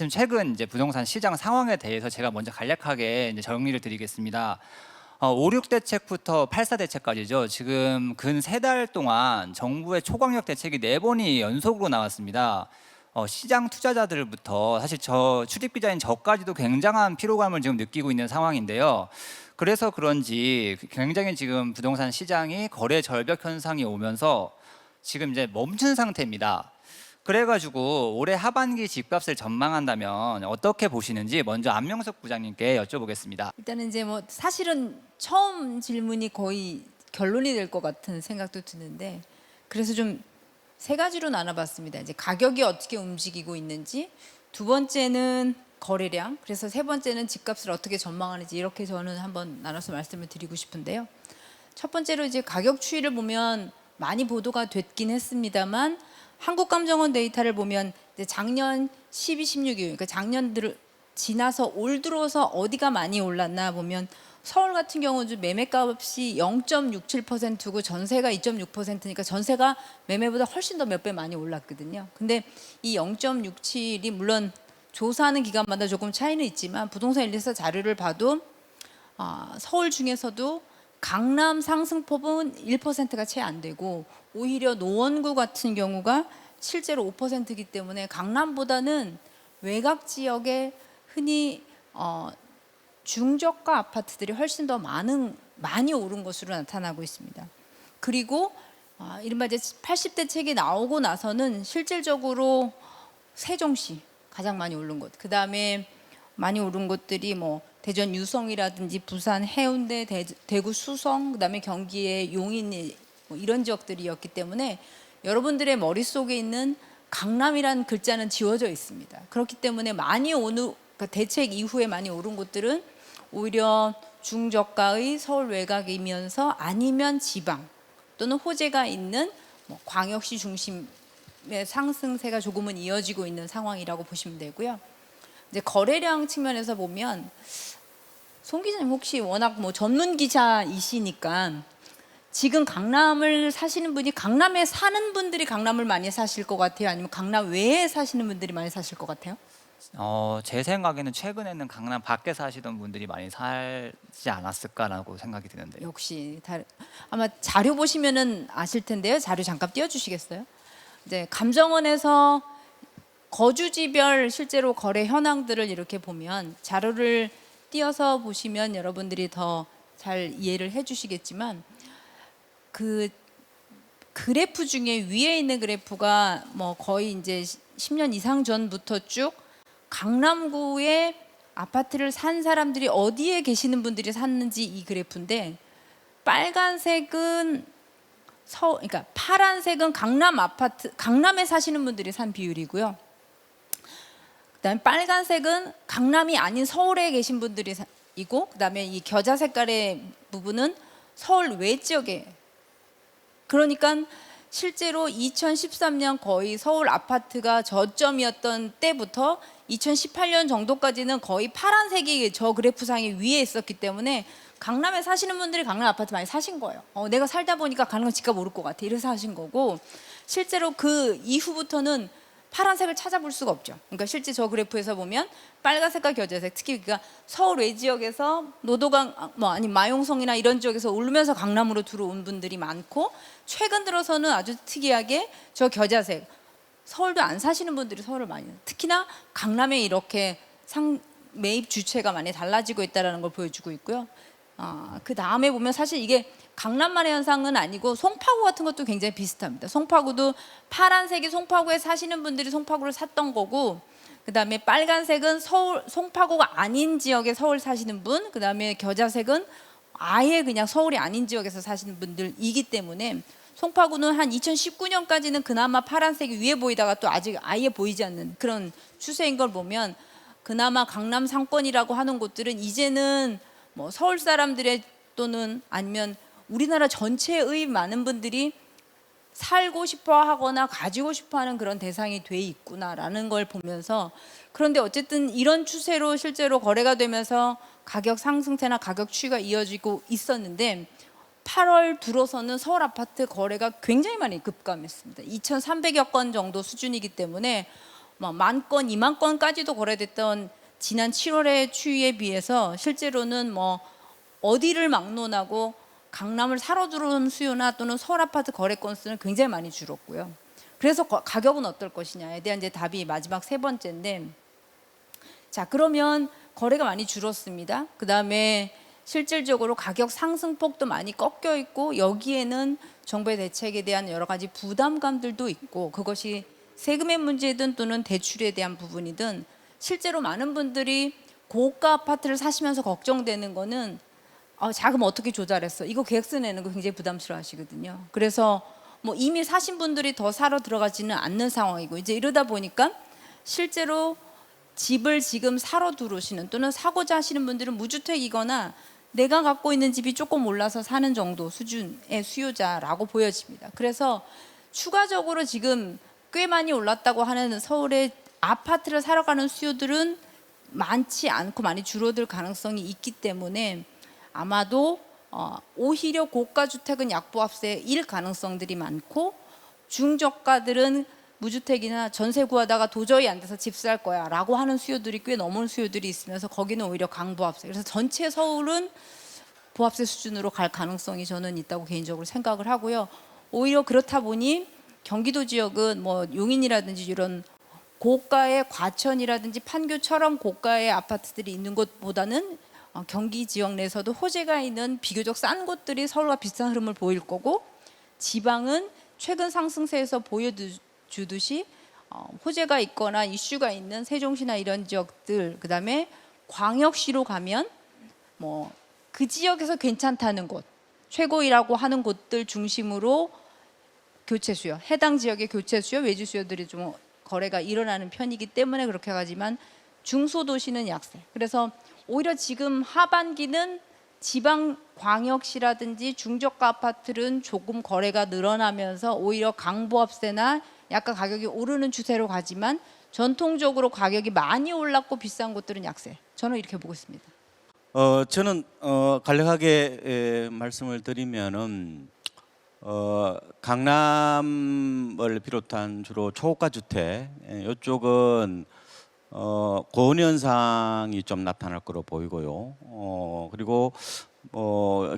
지금 최근 이제 부동산 시장 상황에 대해서 제가 먼저 간략하게 이제 정리를 드리겠습니다. 5, 6 대책부터 8, 4 대책까지죠. 지금 근 3달 동안 정부의 초강력 대책이 4번이 연속으로 나왔습니다. 시장 투자자들부터 사실 저 출입 기자인 저까지도 굉장한 피로감을 지금 느끼고 있는 상황인데요. 그래서 그런지 굉장히 지금 부동산 시장이 거래 절벽 현상이 오면서 지금 이제 멈춘 상태입니다. 그래가지고 올해 하반기 집값을 전망한다면 어떻게 보시는지 먼저 안명석 부장님께 여쭤보겠습니다. 일단은 이제 뭐 사실은 처음 질문이 거의 결론이 될 것 같은 생각도 드는데, 그래서 좀 세 가지로 나눠봤습니다. 이제 가격이 어떻게 움직이고 있는지, 두 번째는 거래량, 그래서 세 번째는 집값을 어떻게 전망하는지, 이렇게 저는 한번 나눠서 말씀을 드리고 싶은데요. 첫 번째로 이제 가격 추이를 보면 많이 보도가 됐긴 했습니다만, 한국감정원 데이터를 보면 이제 작년 12, 16일, 그러니까 작년 지나서 올 들어서 어디가 많이 올랐나 보면 서울 같은 경우도 매매값이 0.67%고 전세가 2.6%니까 전세가 매매보다 훨씬 더 몇 배 많이 올랐거든요. 근데 이 0.67이 물론 조사하는 기간마다 조금 차이는 있지만 부동산 일리사 자료를 봐도 서울 중에서도 강남 상승폭은 1%가 채 안 되고, 오히려 노원구 같은 경우가 실제로 5%이기 때문에 강남보다는 외곽 지역에 흔히 중저가 아파트들이 훨씬 더 많이 오른 것으로 나타나고 있습니다. 그리고 이른바 이제 80대 책이 나오고 나서는 실질적으로 세종시 가장 많이 오른 곳, 그 다음에 많이 오른 곳들이 뭐 대전 유성이라든지 부산 해운대, 대구 수성, 그다음에 경기의 용인, 뭐 이런 지역들이었기 때문에 여러분들의 머릿속에 있는 강남이라는 글자는 지워져 있습니다. 그렇기 때문에 그러니까 대책 이후에 많이 오른 곳들은 오히려 중저가의 서울 외곽이면서 아니면 지방 또는 호재가 있는 뭐 광역시 중심의 상승세가 조금은 이어지고 있는 상황이라고 보시면 되고요. 이제 거래량 측면에서 보면 송 기자님 혹시 워낙 뭐 전문 기자이시니까 지금 강남을 사시는 분이, 강남에 사는 분들이 강남을 많이 사실 것 같아요? 아니면 강남 외에 사시는 분들이 많이 사실 것 같아요? 제 생각에는 최근에는 강남 밖에 사시던 분들이 많이 살지 않았을까라고 생각이 드는데요. 역시 아마 자료 보시면은 아실 텐데요. 자료 잠깐 띄워주시겠어요? 이제 감정원에서 거주지별 실제로 거래 현황들을 이렇게 보면, 자료를 띄어서 보시면 여러분들이 더 잘 이해를 해주시겠지만, 그 그래프 중에 위에 있는 그래프가 뭐 거의 이제 10년 이상 전부터 쭉 강남구에 아파트를 산 사람들이 어디에 계시는 분들이 샀는지 이 그래프인데, 빨간색은 그러니까 파란색은 강남에 사시는 분들이 산 비율이고요. 그다음에 빨간색은 강남이 아닌 서울에 계신 분들이 이고, 그다음에 이 겨자 색깔의 부분은 서울 외 지역에. 그러니까 실제로 2013년 거의 서울 아파트가 저점이었던 때부터 2018년 정도까지는 거의 파란색이 저 그래프상에 위에 있었기 때문에 강남에 사시는 분들이 강남 아파트 많이 사신 거예요. 내가 살다 보니까 강남 집값 오를 것 같아, 이래서 사신 거고, 실제로 그 이후부터는 파란색을 찾아볼 수가 없죠. 그러니까 실제 저 그래프에서 보면 빨간색과 겨자색, 특히 그러니까 서울 외 지역에서 노도강 아니 마용성이나 이런 지역에서 오르면서 강남으로 들어온 분들이 많고, 최근 들어서는 아주 특이하게 저 겨자색, 서울도 안 사시는 분들이 서울을 많이, 특히나 강남에 이렇게 매입 주체가 많이 달라지고 있다는 걸 보여주고 있고요. 그 다음에 보면 사실 이게 강남만의 현상은 아니고 송파구 같은 것도 굉장히 비슷합니다. 송파구도 파란색이 송파구에 사시는 분들이 송파구를 샀던 거고, 그 다음에 빨간색은 송파구가 아닌 지역에 서울 사시는 분, 그 다음에 겨자색은 아예 그냥 서울이 아닌 지역에서 사시는 분들이기 때문에 송파구는 한 2019년까지는 그나마 파란색이 위에 보이다가 또 아직 아예 보이지 않는 그런 추세인 걸 보면, 그나마 강남 상권이라고 하는 곳들은 이제는 뭐 서울 사람들의 또는 아니면 우리나라 전체의 많은 분들이 살고 싶어 하거나 가지고 싶어 하는 그런 대상이 돼 있구나라는 걸 보면서, 그런데 어쨌든 이런 추세로 실제로 거래가 되면서 가격 상승세나 가격 추이가 이어지고 있었는데, 8월 들어서는 서울 아파트 거래가 굉장히 많이 급감했습니다. 2,300여 건 정도 수준이기 때문에 뭐 10,000건, 20,000건까지도 거래됐던 지난 7월의 추이에 비해서 실제로는 뭐 어디를 막론하고 강남을 사러 들어온 수요나 또는 서울 아파트 거래 건수는 굉장히 많이 줄었고요. 그래서 가격은 어떨 것이냐에 대한 이제 답이 마지막 세 번째인데, 자 그러면 거래가 많이 줄었습니다. 그 다음에 실질적으로 가격 상승폭도 많이 꺾여 있고 여기에는 정부의 대책에 대한 여러 가지 부담감들도 있고, 그것이 세금의 문제든 또는 대출에 대한 부분이든 실제로 많은 분들이 고가 아파트를 사시면서 걱정되는 거는 자금 어떻게 조달했어? 이거 계획서 내는 거 굉장히 부담스러워 하시거든요. 그래서 뭐 이미 사신 분들이 더 사러 들어가지는 않는 상황이고, 이제 이러다 보니까 실제로 집을 지금 사러 들어오시는 또는 사고자 하시는 분들은 무주택이거나 내가 갖고 있는 집이 조금 올라서 사는 정도 수준의 수요자라고 보여집니다. 그래서 추가적으로 지금 꽤 많이 올랐다고 하는 서울의 아파트를 사러 가는 수요들은 많지 않고 많이 줄어들 가능성이 있기 때문에 아마도 오히려 고가 주택은 약보합세일 가능성들이 많고, 중저가들은 무주택이나 전세 구하다가 도저히 안 돼서 집 살 거야 라고 하는 수요들이 꽤 넘은 수요들이 있으면서 거기는 오히려 강보합세, 그래서 전체 서울은 보합세 수준으로 갈 가능성이 저는 있다고 개인적으로 생각을 하고요. 오히려 그렇다 보니 경기도 지역은 뭐 용인이라든지 이런 고가의 과천이라든지 판교처럼 고가의 아파트들이 있는 곳보다는 경기 지역 내에서도 호재가 있는 비교적 싼 곳들이 서울과 비슷한 흐름을 보일 거고, 지방은 최근 상승세에서 보여주듯이 호재가 있거나 이슈가 있는 세종시나 이런 지역들, 그다음에 광역시로 가면 뭐 그 지역에서 괜찮다는 곳, 최고이라고 하는 곳들 중심으로 교체 수요, 해당 지역의 교체 수요, 외주 수요들이 좀 거래가 일어나는 편이기 때문에 그렇게 가지만 중소도시는 약세. 그래서 오히려 지금 하반기는 지방 광역시라든지 중저가 아파트는 조금 거래가 늘어나면서 오히려 강보합세나 약간 가격이 오르는 추세로 가지만 전통적으로 가격이 많이 올랐고 비싼 곳들은 약세. 저는 이렇게 보고 있습니다. 저는 간략하게 말씀을 드리면은 강남을 비롯한 주로 초고가 주택 이쪽은 고온 현상이 좀 나타날 거로 보이고요. 그리고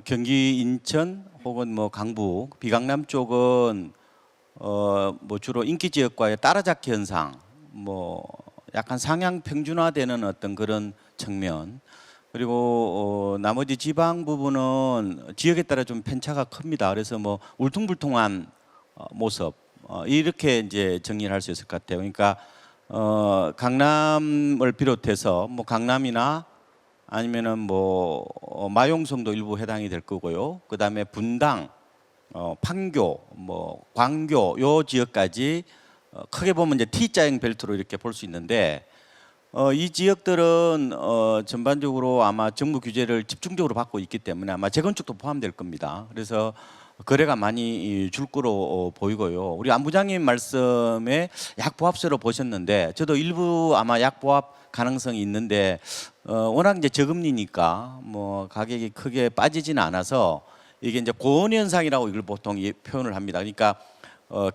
경기 인천 혹은 뭐 강북 비강남 쪽은 뭐 주로 인기 지역과의 따라잡기 현상, 뭐 약간 상향 평준화되는 어떤 그런 측면, 그리고 나머지 지방 부분은 지역에 따라 좀 편차가 큽니다. 그래서 뭐 울퉁불퉁한 모습, 이렇게 이제 정리를 할 수 있을 것 같아요. 그러니까 강남을 비롯해서 뭐 강남이나 아니면은 뭐 마용성도 일부 해당이 될 거고요. 그다음에 분당, 판교, 뭐 광교 요 지역까지 크게 보면 이제 T자형 벨트로 이렇게 볼 수 있는데, 이 지역들은 전반적으로 아마 정부 규제를 집중적으로 받고 있기 때문에 아마 재건축도 포함될 겁니다. 그래서 거래가 많이 줄 거로 보이고요. 우리 안 부장님 말씀에 약보합세로 보셨는데 저도 일부 아마 약보합 가능성이 있는데 워낙 이제 저금리니까 뭐 가격이 크게 빠지지는 않아서 이게 이제 고온 현상이라고 이걸 보통 표현을 합니다. 그러니까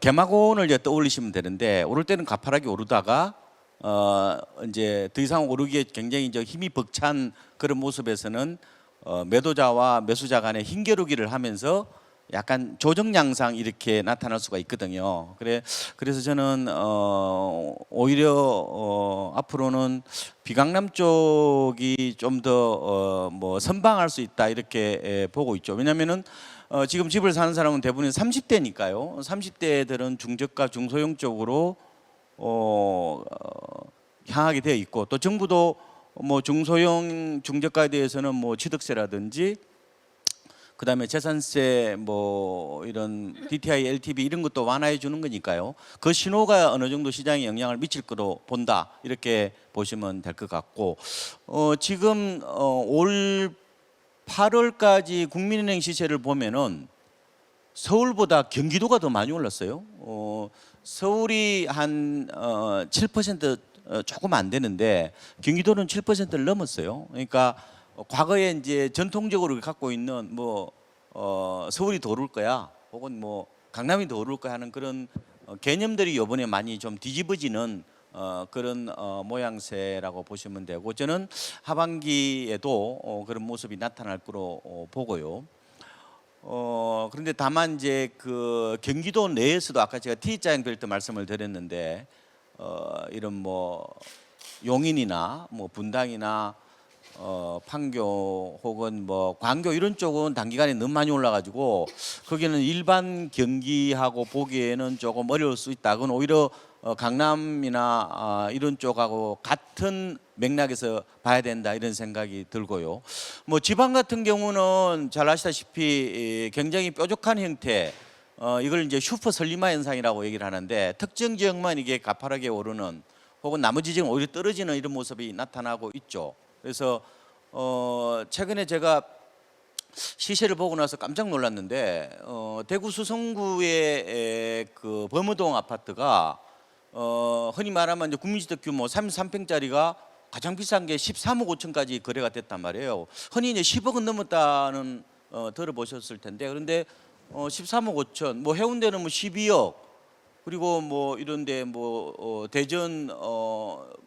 개마고온을 이제 떠올리시면 되는데 오를 때는 가파르게 오르다가 이제 더 이상 오르기에 굉장히 이제 힘이 벅찬 그런 모습에서는 매도자와 매수자 간의 힘겨루기를 하면서 약간 조정 양상 이렇게 나타날 수가 있거든요. 그래서 저는 오히려 앞으로는 비강남 쪽이 좀 더 뭐 선방할 수 있다 이렇게 보고 있죠. 왜냐하면은 지금 집을 사는 사람은 대부분 30대니까요. 30대들은 중저가 중소형 쪽으로 향하게 되어 있고, 또 정부도 뭐 중소형 중저가에 대해서는 뭐 취득세라든지 그다음에 재산세 뭐 이런 DTI, LTV 이런 것도 완화해 주는 거니까요. 그 신호가 어느 정도 시장에 영향을 미칠 거로 본다 이렇게 보시면 될 것 같고, 지금 올 8월까지 국민은행 시세를 보면은 서울보다 경기도가 더 많이 올랐어요. 서울이 한 7% 조금 안 되는데 경기도는 7%를 넘었어요. 그러니까 과거에 이제 전통적으로 갖고 있는 뭐 서울이 더 오를 거야, 혹은 뭐 강남이 더 오를 거야 하는 그런 개념들이 이번에 많이 좀 뒤집어지는 그런 모양새라고 보시면 되고 저는 하반기에도 그런 모습이 나타날 거로 보고요. 그런데 다만 이제 그 경기도 내에서도 아까 제가 T자형별 때 말씀을 드렸는데 이런 뭐 용인이나 뭐 분당이나 판교 혹은 뭐 광교 이런 쪽은 단기간에 너무 많이 올라가지고 거기는 일반 경기하고 보기에는 조금 어려울 수 있다. 그건 오히려 강남이나 이런 쪽하고 같은 맥락에서 봐야 된다 이런 생각이 들고요. 뭐 지방 같은 경우는 잘 아시다시피 굉장히 뾰족한 형태 이걸 이제 슈퍼 설리마 현상이라고 얘기를 하는데 특정 지역만 이게 가파르게 오르는 혹은 나머지 지역은 오히려 떨어지는 이런 모습이 나타나고 있죠. 그래서 최근에 제가 시세를 보고 나서 깜짝 놀랐는데 대구 수성구의 그 범어동 아파트가 흔히 말하면 이제 국민주택 규모 33평짜리가 가장 비싼 게 13억 5천까지 거래가 됐단 말이에요. 흔히 이제 10억은 넘었다는 들어보셨을 텐데 그런데 13억 5천, 뭐 해운대는 뭐 12억, 그리고 뭐 이런데 뭐 대전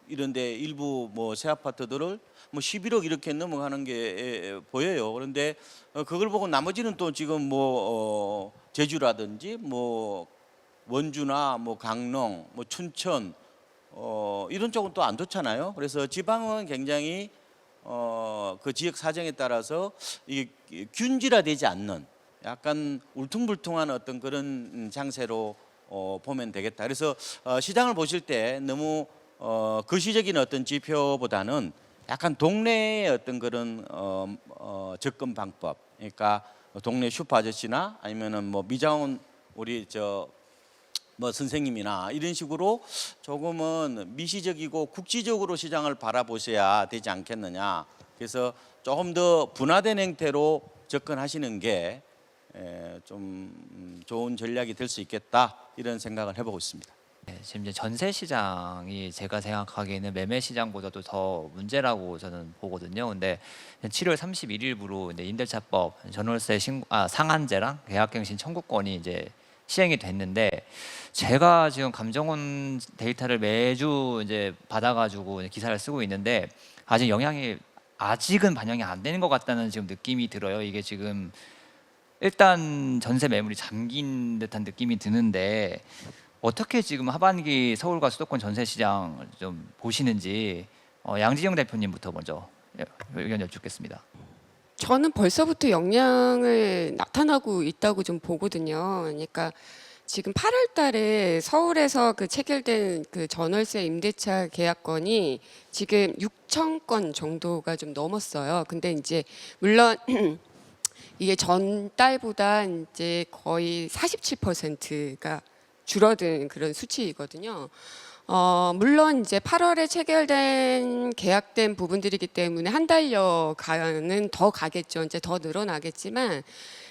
이런데 일부 뭐 새 아파트들을 뭐 11억 이렇게 넘어가는 게 보여요. 그런데 그걸 보고 나머지는 또 지금 뭐 제주라든지 뭐 원주나 뭐 강릉, 뭐 춘천 이런 쪽은 또 안 좋잖아요. 그래서 지방은 굉장히 그 지역 사정에 따라서 이게 균질화되지 않는 약간 울퉁불퉁한 어떤 그런 장세로 보면 되겠다. 그래서 시장을 보실 때 너무 거시적인 어떤 지표보다는 약간 동네의 어떤 그런 접근 방법, 그러니까 동네 슈퍼 아저씨나 아니면은 뭐 미자원 우리 뭐 선생님이나 이런 식으로 조금은 미시적이고 국지적으로 시장을 바라보셔야 되지 않겠느냐. 그래서 조금 더 분화된 형태로 접근하시는 게 좀 좋은 전략이 될 수 있겠다 이런 생각을 해보고 있습니다. 네, 지금 이제 전세 시장이 제가 생각하기에는 매매 시장보다도 더 문제라고 저는 보거든요. 근데 7월 31일부로 이제 임대차법 전월세 상한제랑 계약갱신 청구권이 이제 시행이 됐는데 제가 지금 감정원 데이터를 매주 이제 받아가지고 기사를 쓰고 있는데 아직은 반영이 안 되는 것 같다는 지금 느낌이 들어요. 이게 지금 일단 전세 매물이 잠긴 듯한 느낌이 드는데 어떻게 지금 하반기 서울과 수도권 전세 시장 좀 보시는지 양지영 대표님부터 먼저 의견 여쭙겠습니다. 저는 벌써부터 영향을 나타나고 있다고 좀 보거든요. 그러니까 지금 8월 달에 서울에서 그 체결된 그 전월세 임대차 계약건이 지금 6천 건 정도가 좀 넘었어요. 근데 이제 물론 이게 전달보다 이제 거의 47%가 줄어든 그런 수치이거든요. 물론 이제 8월에 체결된 계약된 부분들이기 때문에 한 달여 가는 더 가겠죠. 이제 더 늘어나겠지만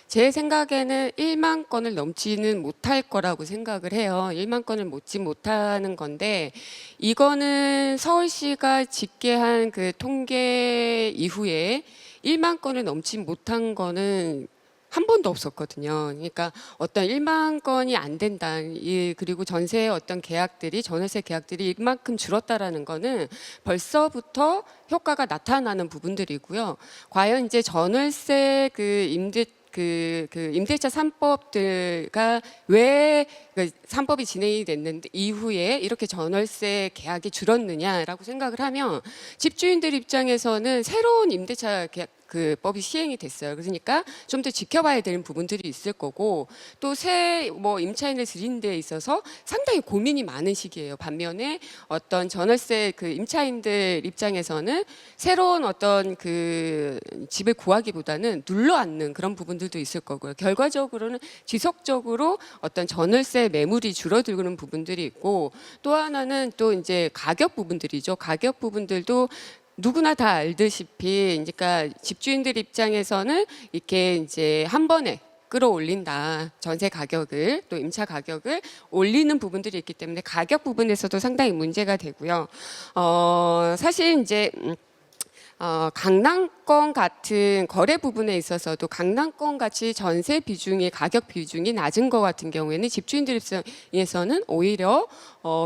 제 생각에는 1만 건을 넘지는 못할 거라고 생각을 해요. 1만 건을 넘지 못하는 건데 이거는 서울시가 집계한 그 통계 이후에 1만 건을 넘지 못한 거는 한 번도 없었거든요. 그러니까 어떤 1만 건이 안 된다. 그리고 전세의 어떤 계약들이 전월세 계약들이 이만큼 줄었다라는 거는 벌써부터 효과가 나타나는 부분들이고요. 과연 이제 전월세 임대차 3법들가 왜 3법이 진행이 됐는데 이후에 이렇게 전월세 계약이 줄었느냐라고 생각을 하면 집주인들 입장에서는 새로운 임대차 계약 그 법이 시행이 됐어요. 그러니까 좀 더 지켜봐야 되는 부분들이 있을 거고 또 새 뭐 임차인을 들이는 데 있어서 상당히 고민이 많은 시기예요. 반면에 어떤 전월세 그 임차인들 입장에서는 새로운 어떤 그 집을 구하기보다는 눌러앉는 그런 부분들도 있을 거고요. 결과적으로는 지속적으로 어떤 전월세 매물이 줄어들는 부분들이 있고 또 하나는 또 이제 가격 부분들이죠. 가격 부분들도 누구나 다 알다시피, 그러니까 집주인들 입장에서는 이렇게 이제 한 번에 끌어올린다. 전세 가격을 또 임차 가격을 올리는 부분들이 있기 때문에 가격 부분에서도 상당히 문제가 되고요. 사실 이제 강남권 같은 거래 부분에 있어서도 강남권 같이 전세 비중이 가격 비중이 낮은 것 같은 경우에는 집주인들 입장에서는 오히려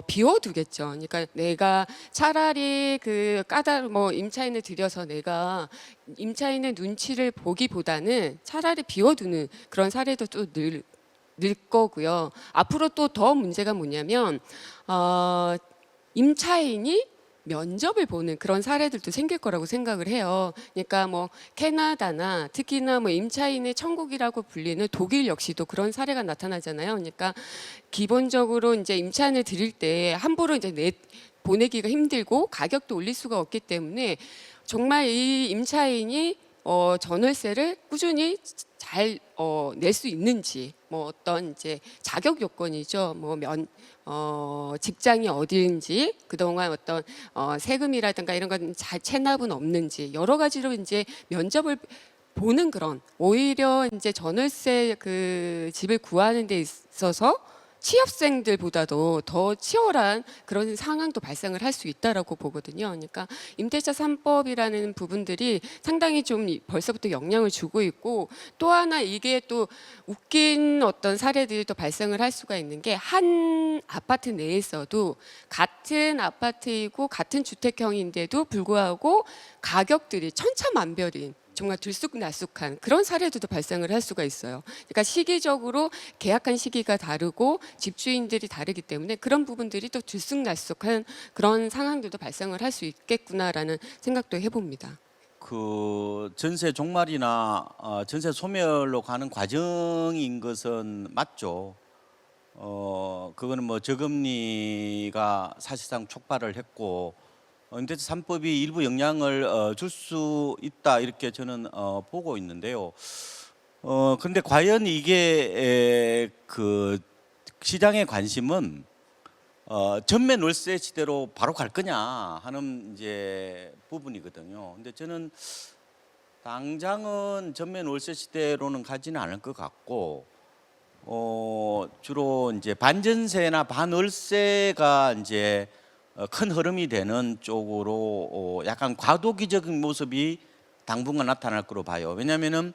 비워두겠죠. 그러니까 내가 차라리 그 뭐 임차인을 들여서 내가 임차인의 눈치를 보기보다는 차라리 비워두는 그런 사례도 또 늘 거고요. 앞으로 또 더 문제가 뭐냐면 임차인이 면접을 보는 그런 사례들도 생길 거라고 생각을 해요. 그러니까 뭐 캐나다나 특히나 뭐 임차인의 천국이라고 불리는 독일 역시도 그런 사례가 나타나잖아요. 그러니까 기본적으로 이제 임차인을 드릴 때 함부로 이제 보내기가 힘들고 가격도 올릴 수가 없기 때문에 정말 이 임차인이 전월세를 꾸준히 잘 낼 수 있는지, 뭐 어떤 이제 자격 요건이죠. 뭐 직장이 어디인지, 그동안 어떤 세금이라든가 이런 건 잘 체납은 없는지 여러 가지로 이제 면접을 보는 그런, 오히려 이제 전월세 그 집을 구하는 데 있어서 취업생들보다도 더 치열한 그런 상황도 발생을 할 수 있다라고 보거든요. 그러니까 임대차 3법이라는 부분들이 상당히 좀 벌써부터 영향을 주고 있고, 또 하나 이게 또 웃긴 어떤 사례들이 또 발생을 할 수가 있는 게, 한 아파트 내에서도 같은 아파트이고 같은 주택형인데도 불구하고 가격들이 천차만별인, 정말 들쑥날쑥한 그런 사례들도 발생을 할 수가 있어요. 그러니까 시기적으로 계약한 시기가 다르고 집주인들이 다르기 때문에 그런 부분들이 또 들쑥날쑥한 그런 상황들도 발생을 할 수 있겠구나라는 생각도 해봅니다. 그 전세 종말이나 전세 소멸로 가는 과정인 것은 맞죠. 그거는 뭐 저금리가 사실상 촉발을 했고, 임대차 3법이 일부 영향을 줄 수 있다, 이렇게 저는 보고 있는데요. 근데 과연 이게 그 시장의 관심은 전매 월세 시대로 바로 갈 거냐 하는 이제 부분이거든요. 근데 저는 당장은 전매 월세 시대로는 가지는 않을 것 같고, 주로 이제 반전세나 반월세가 이제 큰 흐름이 되는 쪽으로 약간 과도기적인 모습이 당분간 나타날 거로 봐요. 왜냐하면은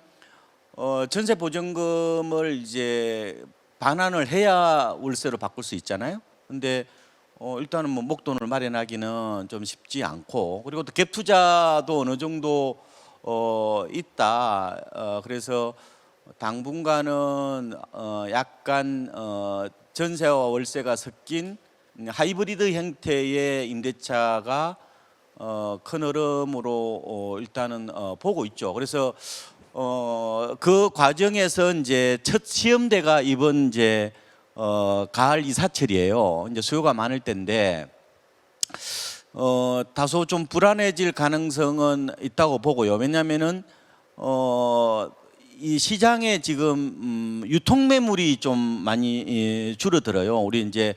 전세 보증금을 이제 반환을 해야 월세로 바꿀 수 있잖아요. 근데 일단은 뭐 목돈을 마련하기는 좀 쉽지 않고, 그리고 또 갭 투자도 어느 정도 있다. 그래서 당분간은 약간 전세와 월세가 섞인 하이브리드 형태의 임대차가 큰 흐름으로 일단은 보고 있죠. 그래서 그 과정에서 이제 첫 시험대가 이번 이제 가을 이사철이에요. 이제 수요가 많을 때인데 다소 좀 불안해질 가능성은 있다고 보고요. 왜냐하면은 이 시장에 지금 유통 매물이 좀 많이 줄어들어요. 우리 이제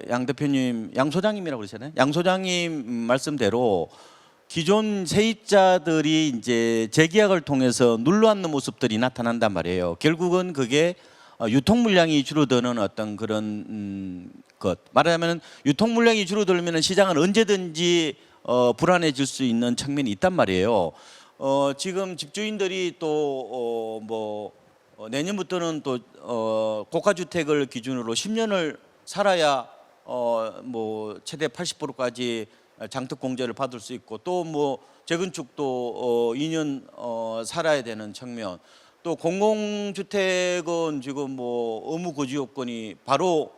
양 대표님, 양 소장님이라고 그러잖아요. 양 소장님 말씀대로 기존 세입자들이 이제 재계약을 통해서 눌러앉는 모습들이 나타난단 말이에요. 결국은 그게 유통 물량이 줄어드는 어떤 그런 것. 말하자면 유통 물량이 줄어들면 시장은 언제든지 불안해질 수 있는 측면이 있단 말이에요. 지금 집주인들이 또 내년부터는 또 고가 주택을 기준으로 10년을 살아야 뭐 최대 80%까지 장특 공제를 받을 수 있고, 또 뭐 재건축도 2년 살아야 되는 측면, 또 공공주택은 지금 뭐 의무 거주 요건이 바로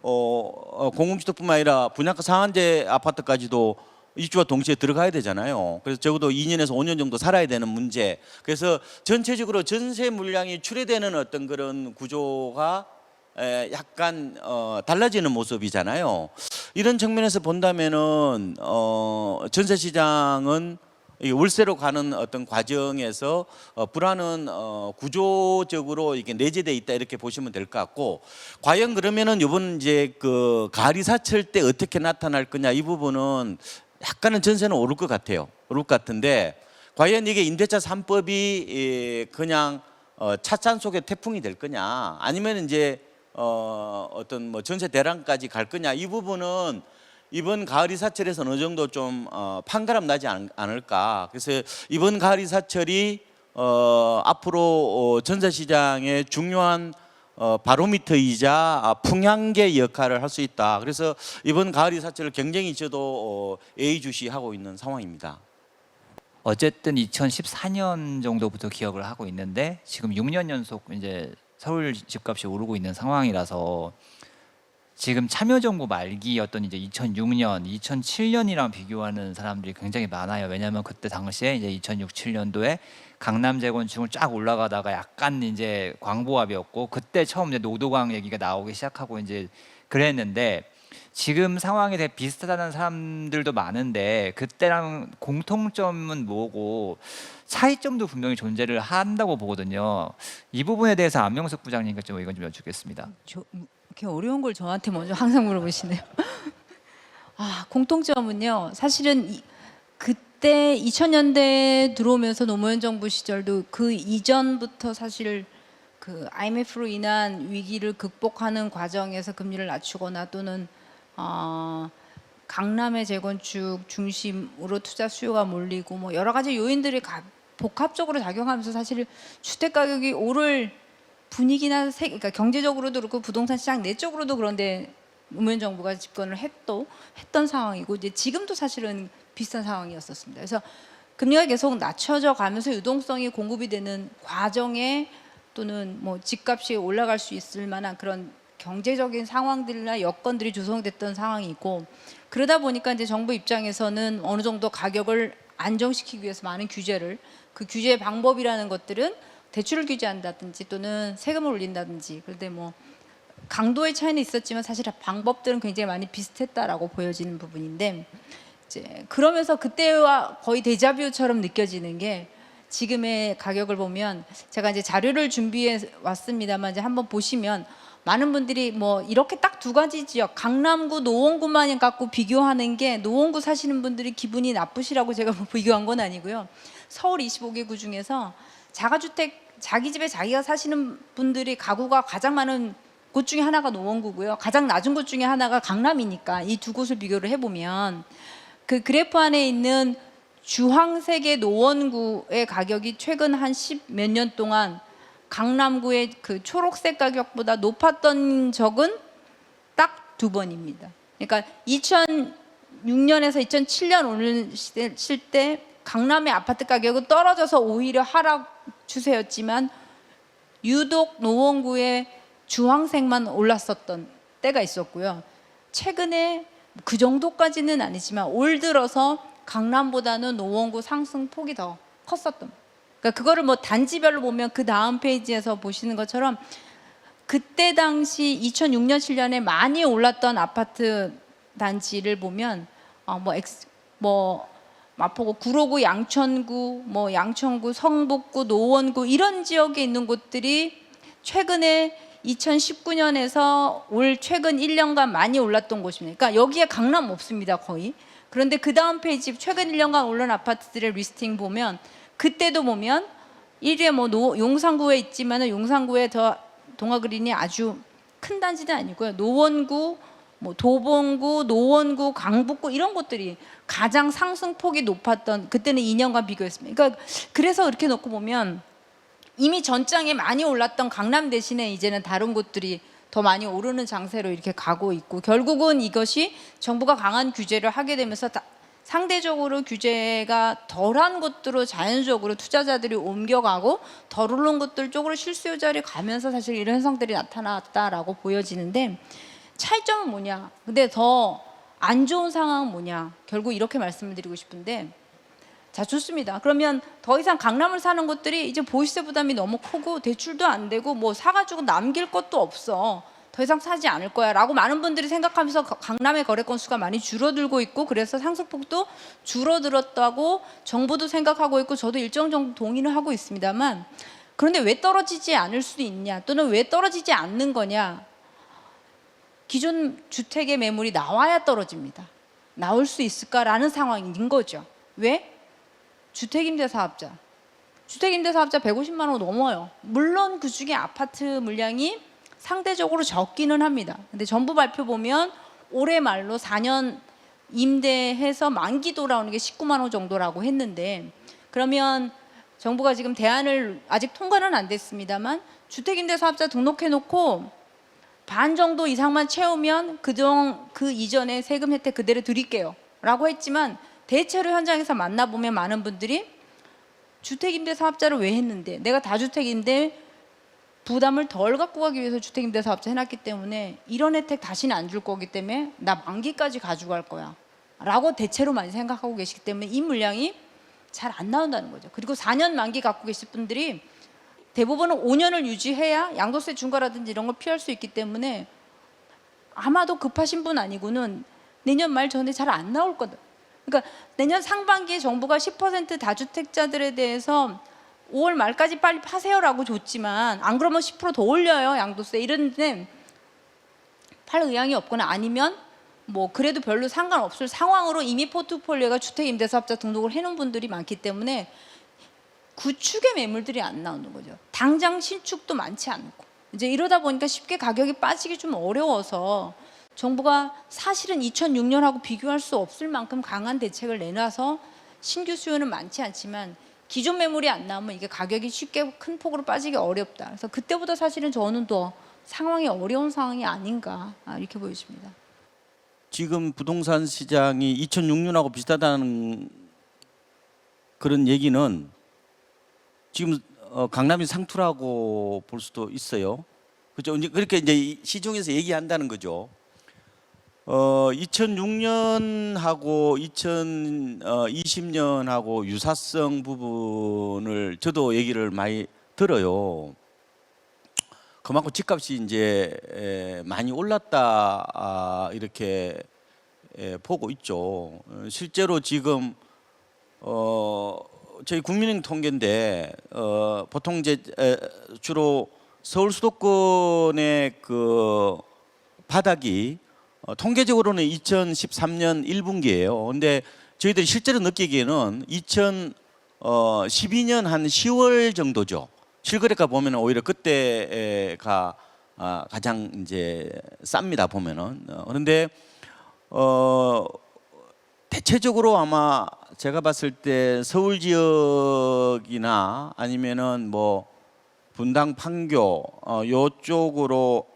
공공주택뿐만 아니라 분양가 상한제 아파트까지도 입주와 동시에 들어가야 되잖아요. 그래서 적어도 2년에서 5년 정도 살아야 되는 문제. 그래서 전체적으로 전세 물량이 출회되는 어떤 그런 구조가 약간 달라지는 모습이잖아요. 이런 측면에서 본다면은 전세 시장은 월세로 가는 어떤 과정에서 불안은 구조적으로 이게 내재돼 있다, 이렇게 보시면 될 것 같고, 과연 그러면은 이번 이제 그 가을 이사철 때 어떻게 나타날 거냐, 이 부분은 약간은 전세는 오를 것 같아요. 오를 것 같은데, 과연 이게 임대차 3법이 그냥 찻잔 속의 태풍이 될 거냐, 아니면 이제 어떤 뭐 전세 대란까지 갈 거냐, 이 부분은 이번 가을 이사철에서 어느 정도 좀 판가름 나지 않을까. 그래서 이번 가을 이사철이 앞으로 전세시장의 중요한 바로미터이자 풍향계 역할을 할 수 있다. 그래서 이번 가을 이사철을 굉장히 저도 예의주시하고 있는 상황입니다. 어쨌든 2014년 정도부터 기억을 하고 있는데 지금 6년 연속 이제 서울 집값이 오르고 있는 상황이라서 지금 참여정부 말기였던 이제 2006년, 2007년이랑 비교하는 사람들이 굉장히 많아요. 왜냐하면 그때 당시에 이제 2006, 7년도에 강남 재건축을 쫙 올라가다가 약간 이제 광보합이었고 그때 처음 이제 노도강 얘기가 나오기 시작하고 이제 그랬는데 지금 상황에 대해 비슷하다는 사람들도 많은데 그때랑 공통점은 뭐고 차이점도 분명히 존재를 한다고 보거든요. 이 부분에 대해서 안명석 부장님께 좀 의견 좀 여쭙겠습니다. 이렇게 어려운 걸 저한테 먼저 항상 물어보시네요. 공통점은요. 사실은 그때 2000년대 들어오면서 노무현 정부 시절도 그 이전부터 사실 그 IMF로 인한 위기를 극복하는 과정에서 금리를 낮추거나 또는 강남의 재건축 중심으로 투자 수요가 몰리고 뭐 여러 가지 요인들이 복합적으로 작용하면서 사실 주택 가격이 오를 분위기나 그러니까 경제적으로도 그렇고 부동산 시장 내적으로도 그런데 노무현 정부가 집권을 했던 상황이고 이제 지금도 사실은 비슷한 상황이었었습니다. 그래서 금리가 계속 낮춰져 가면서 유동성이 공급이 되는 과정에 또는 뭐 집값이 올라갈 수 있을 만한 그런 경제적인 상황들이나 여건들이 조성됐던 상황이고 그러다 보니까 이제 정부 입장에서는 어느 정도 가격을 안정시키기 위해서 많은 규제를 그 규제의 방법이라는 것들은 대출을 규제한다든지 또는 세금을 올린다든지 그런데 뭐 강도의 차이는 있었지만 사실 방법들은 굉장히 많이 비슷했다라고 보여지는 부분인데 이제 그러면서 그때와 거의 데자뷰처럼 느껴지는 게 지금의 가격을 보면 제가 이제 자료를 준비해 왔습니다만 이제 한번 보시면 많은 분들이 뭐 이렇게 딱 두 가지 지역 강남구 노원구만 갖고 비교하는 게 노원구 사시는 분들이 기분이 나쁘시라고 제가 뭐 비교한 건 아니고요. 서울 25개 구 중에서 자가주택 자기 집에 자기가 사시는 분들이 가구가 가장 많은 곳 중에 하나가 노원구고요. 가장 낮은 곳 중에 하나가 강남이니까 이 두 곳을 비교를 해보면 그 그래프 안에 있는 주황색의 노원구의 가격이 최근 한 10 몇 년 동안 강남구의 그 초록색 가격보다 높았던 적은 딱 2번입니다. 그러니까 2006년에서 2007년 오르실 때 강남의 아파트 가격은 떨어져서 오히려 하락 추세였지만 유독 노원구의 주황색만 올랐었던 때가 있었고요. 최근에 그 정도까지는 아니지만 올 들어서 강남보다는 노원구 상승폭이 더 컸었던. 그러니까 그거를 뭐 단지별로 보면 그 다음 페이지에서 보시는 것처럼 그때 당시 2006년 7년에 많이 올랐던 아파트 단지를 보면 마포구, 구로구, 양천구, 뭐 양천구, 성북구, 노원구 이런 지역에 있는 곳들이 최근에 2019년에서 올 최근 1년간 많이 올랐던 곳입니다. 그러니까 여기에 강남 없습니다, 거의. 그런데 그 다음 페이지 최근 1년간 오른 아파트들의 리스팅 보면 그때도 보면 1위에 뭐 용산구에 있지만은 용산구에 더 동아그린이 아주 큰 단지는 아니고요. 노원구, 뭐 도봉구, 노원구, 강북구 이런 곳들이 가장 상승폭이 높았던 그때는 2년간 비교했습니다. 그러니까 그래서 이렇게 놓고 보면 이미 전장에 많이 올랐던 강남 대신에 이제는 다른 곳들이 더 많이 오르는 장세로 이렇게 가고 있고 결국은 이것이 정부가 강한 규제를 하게 되면서 상대적으로 규제가 덜한 곳으로 자연적으로 투자자들이 옮겨가고 덜 오른 곳들 쪽으로 실수요자들이 가면서 사실 이런 현상들이 나타났다라고 보여지는데 차이점은 뭐냐? 근데 더 안 좋은 상황은 뭐냐? 결국 이렇게 말씀을 드리고 싶은데 자 좋습니다. 그러면 더 이상 강남을 사는 곳들이 이제 보유세 부담이 너무 크고 대출도 안 되고 뭐 사가지고 남길 것도 없어. 더 이상 사지 않을 거야 라고 많은 분들이 생각하면서 강남의 거래 건수가 많이 줄어들고 있고 그래서 상승폭도 줄어들었다고 정부도 생각하고 있고 저도 일정 정도 동의를 하고 있습니다만 그런데 왜 떨어지지 않을 수도 있냐 또는 왜 떨어지지 않는 거냐 기존 주택의 매물이 나와야 떨어집니다. 나올 수 있을까라는 상황인 거죠. 왜? 주택임대사업자 150만 원 넘어요. 물론 그중에 아파트 물량이 상대적으로 적기는 합니다. 근데 정부 발표 보면 올해 말로 4년 임대해서 만기 돌아오는 게 19만 원 정도라고 했는데, 그러면 정부가 지금 대안을 아직 통과는 안 됐습니다만 주택임대사업자 등록해놓고 반 정도 이상만 채우면 그 이전에 세금 혜택 그대로 드릴게요 라고 했지만, 대체로 현장에서 만나보면 많은 분들이 주택임대사업자를 왜 했는데, 내가 다주택인데 부담을 덜 갖고 가기 위해서 주택임대사업자 해놨기 때문에 이런 혜택 다시는 안 줄 거기 때문에 나 만기까지 가져갈 거야 라고 대체로 많이 생각하고 계시기 때문에 이 물량이 잘 안 나온다는 거죠. 그리고 4년 만기 갖고 계실 분들이 대부분은 5년을 유지해야 양도세 중과라든지 이런 걸 피할 수 있기 때문에 아마도 급하신 분 아니고는 내년 말 전에 잘 안 나올 거다. 그러니까 내년 상반기에 정부가 10% 다주택자들에 대해서 5월 말까지 빨리 파세요라고 줬지만, 안 그러면 10% 더 올려요 양도세 이런데 팔 의향이 없거나 아니면 뭐 그래도 별로 상관없을 상황으로 이미 포트폴리오가 주택임대사업자 등록을 해놓은 분들이 많기 때문에 구축의 매물들이 안 나오는 거죠. 당장 신축도 많지 않고 이제 이러다 보니까 쉽게 가격이 빠지기 좀 어려워서 정부가 사실은 2006년하고 비교할 수 없을 만큼 강한 대책을 내놔서 신규 수요는 많지 않지만 기존 매물이 안 나오면 이게 가격이 쉽게 큰 폭으로 빠지기 어렵다. 그래서 그때보다 사실은 저는 더 상황이 어려운 상황이 아닌가 이렇게 보여집니다. 지금 부동산 시장이 2006년하고 비슷하다는 그런 얘기는 지금 강남이 상투라고 볼 수도 있어요. 그죠? 그렇게 이제 시중에서 얘기한다는 거죠. 2006년하고 2020년하고 유사성 부분을 저도 얘기를 많이 들어요. 그만큼 집값이 이제 많이 올랐다 이렇게 보고 있죠. 실제로 지금 저희 국민은행 통계인데 보통 이제 주로 서울 수도권의 그 바닥이 통계적으로는 2013년 1분기예요. 근데 저희들이 실제로 느끼기에는 2012년 한 10월 정도죠. 실거래가 보면은 오히려 그때가 가장 이제 쌉니다 보면은. 그런데 대체적으로 아마 제가 봤을 때 서울 지역이나 아니면은 뭐 분당, 판교 요쪽으로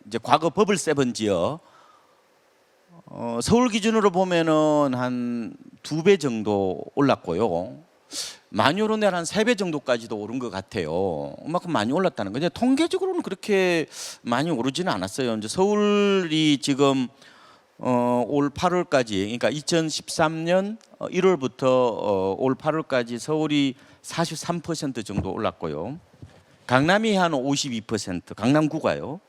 이제 과거 버블 세븐 지역 서울 기준으로 보면은 한 2배 정도 올랐고요. 많이 오른 데는 한 3배 정도까지도 오른 것 같아요. 그만큼 많이 올랐다는 거죠. 통계적으로는 그렇게 많이 오르지는 않았어요. 이제 서울이 지금 올 8월까지, 그러니까 2013년 1월부터 올 8월까지 서울이 43% 정도 올랐고요. 강남이 한 52%, 강남구가요.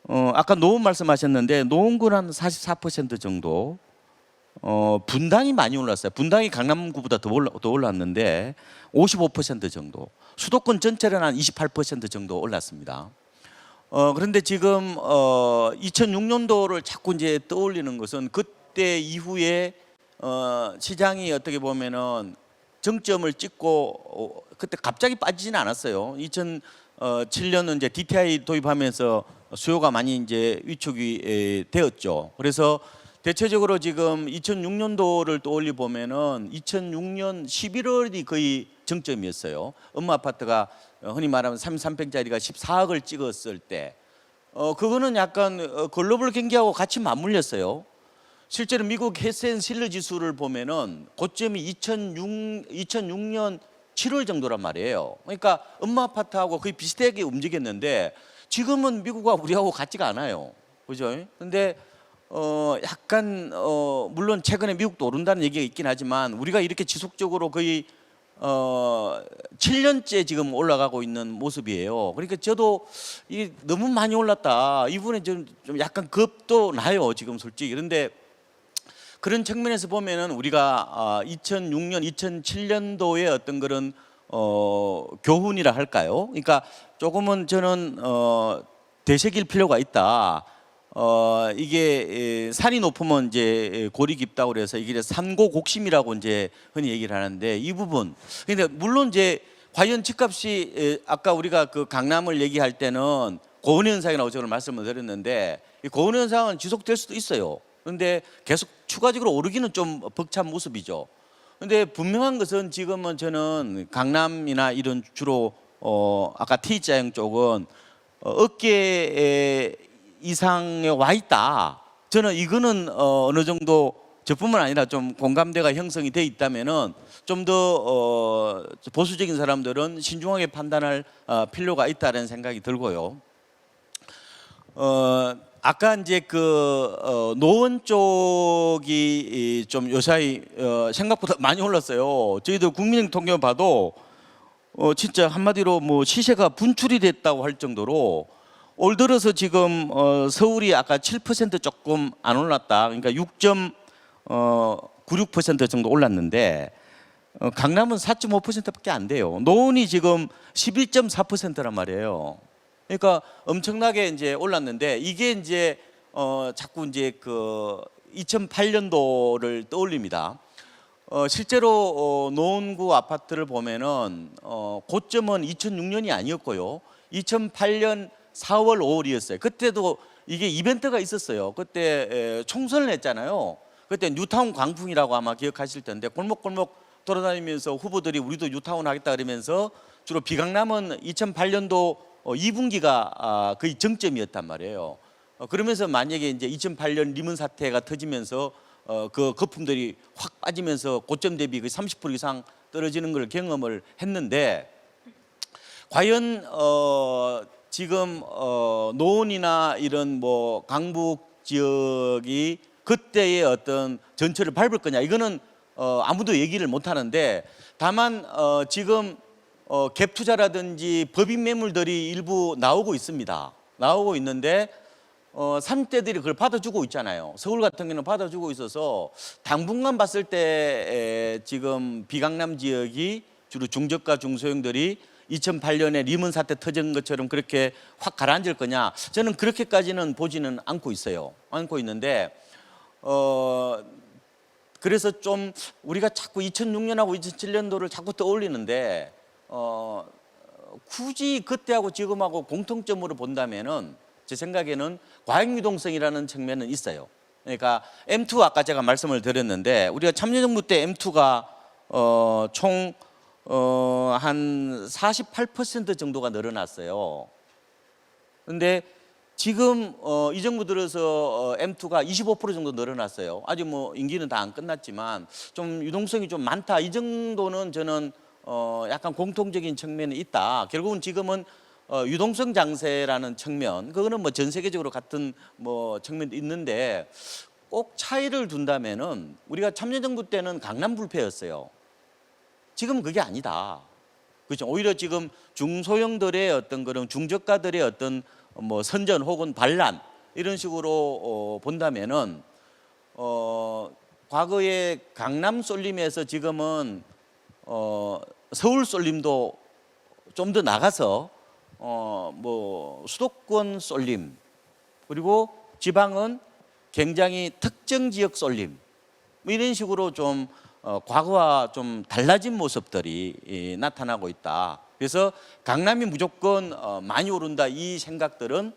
아까 노원 말씀하셨는데 노원구는 한 44% 정도. 분당이 많이 올랐어요. 분당이 강남구보다 더 올랐는데 55% 정도. 수도권 전체는 한 28% 정도 올랐습니다. 그런데 지금 2006년도를 자꾸 이제 떠올리는 것은 그때 이후에 시장이 어떻게 보면은 정점을 찍고 그때 갑자기 빠지지는 않았어요. 2007년은 이제 DTI 도입하면서 수요가 많이 이제 위축이 되었죠. 그래서 대체적으로 지금 2006년도를 떠올려 보면은 2006년 11월이 거의 정점이었어요. 엄마 아파트가 흔히 말하면 33평짜리가 14억을 찍었을 때, 그거는 약간 글로벌 경기하고 같이 맞물렸어요. 실제로 미국 S&P 지수를 보면은 고점이 2006년 7월 정도란 말이에요. 그러니까 엄마 아파트하고 거의 비슷하게 움직였는데 지금은 미국과 우리하고 같지가 않아요. 그죠? 근데 약간 물론 최근에 미국도 오른다는 얘기가 있긴 하지만 우리가 이렇게 지속적으로 거의 7년째 지금 올라가고 있는 모습이에요. 그러니까 저도 이게 너무 많이 올랐다. 이분에 좀 약간 겁도 나요 지금 솔직히. 그런데 그런 측면에서 보면은 우리가 2006년, 2007년도의 어떤 그런 교훈이라 할까요? 그러니까 조금은 저는 되새길 필요가 있다. 이게 산이 높으면 이제 골이 깊다고 그래서 이게 산고곡심이라고 이제 흔히 얘기를 하는데 이 부분. 근데 물론 이제 과연 집값이 아까 우리가 그 강남을 얘기할 때는 고온 현상이라고 저는 말씀을 드렸는데 이 고온 현상은 지속될 수도 있어요. 그런데 계속 추가적으로 오르기는 좀 벅찬 모습이죠. 그런데 분명한 것은 지금은 저는 강남이나 이런 주로 아까 T자형 쪽은 어깨 이상에 와 있다. 저는 이거는 어느 정도 저뿐만 아니라 좀 공감대가 형성이 돼 있다면은 좀 더 보수적인 사람들은 신중하게 판단할 필요가 있다는 생각이 들고요. 아까 이제 그 노원 쪽이 좀 요사이 생각보다 많이 올랐어요. 저희도 국민은행 통계 봐도 진짜 한마디로 뭐 시세가 분출이 됐다고 할 정도로 올 들어서 지금 서울이 아까 7% 조금 안 올랐다. 그러니까 6.96% 정도 올랐는데 강남은 4.5%밖에 안 돼요. 노원이 지금 11.4%란 말이에요. 그러니까 엄청나게 이제 올랐는데 이게 이제 자꾸 이제 그 2008년도를 떠올립니다. 실제로 노원구 아파트를 보면은 고점은 2006년이 아니었고요. 2008년 4월 5월이었어요. 그때도 이게 이벤트가 있었어요. 그때 총선을 했잖아요. 그때 뉴타운 광풍이라고 아마 기억하실 텐데 골목골목 돌아다니면서 후보들이 우리도 뉴타운 하겠다 그러면서 주로 비강남은 2008년도 2분기가 거의 정점이었단 말이에요. 그러면서 만약에 이제 2008년 리먼 사태가 터지면서 그 거품들이 확 빠지면서 고점 대비 거의 30% 이상 떨어지는 걸 경험을 했는데 과연 지금 노원이나 이런 뭐 강북 지역이 그때의 어떤 전철을 밟을 거냐 이거는 아무도 얘기를 못 하는데 다만 지금 갭 투자라든지 법인 매물들이 일부 나오고 있습니다. 나오고 있는데 산대들이 그걸 받아주고 있잖아요. 서울 같은 경우는 받아주고 있어서 당분간 봤을 때 지금 비강남 지역이 주로 중저가 중소형들이 2008년에 리먼 사태 터진 것처럼 그렇게 확 가라앉을 거냐? 저는 그렇게까지는 보지는 않고 있어요. 않고 있는데 그래서 좀 우리가 자꾸 2006년하고 2007년도를 자꾸 떠올리는데 굳이 그때하고 지금하고 공통점으로 본다면은 제 생각에는 과잉유동성이라는 측면은 있어요. 그러니까 M2 아까 제가 말씀을 드렸는데 우리가 참여정부 때 M2가 총 한 48% 정도가 늘어났어요. 그런데 지금 이 정부 들어서 M2가 25% 정도 늘어났어요. 아직 뭐 임기는 다 안 끝났지만 좀 유동성이 좀 많다. 이 정도는 저는 약간 공통적인 측면이 있다. 결국은 지금은 유동성 장세라는 측면, 그거는 뭐 전 세계적으로 같은 뭐 측면도 있는데 꼭 차이를 둔다면은 우리가 참여정부 때는 강남 불패였어요. 지금은 그게 아니다. 그렇죠. 오히려 지금 중소형들의 어떤 그런 중저가들의 어떤 뭐 선전 혹은 반란 이런 식으로 본다면은 과거에 강남 쏠림에서 지금은 서울 쏠림도 좀 더 나가서 뭐 수도권 쏠림 그리고 지방은 굉장히 특정 지역 쏠림 뭐 이런 식으로 좀 과거와 좀 달라진 모습들이 나타나고 있다. 그래서 강남이 무조건 많이 오른다 이 생각들은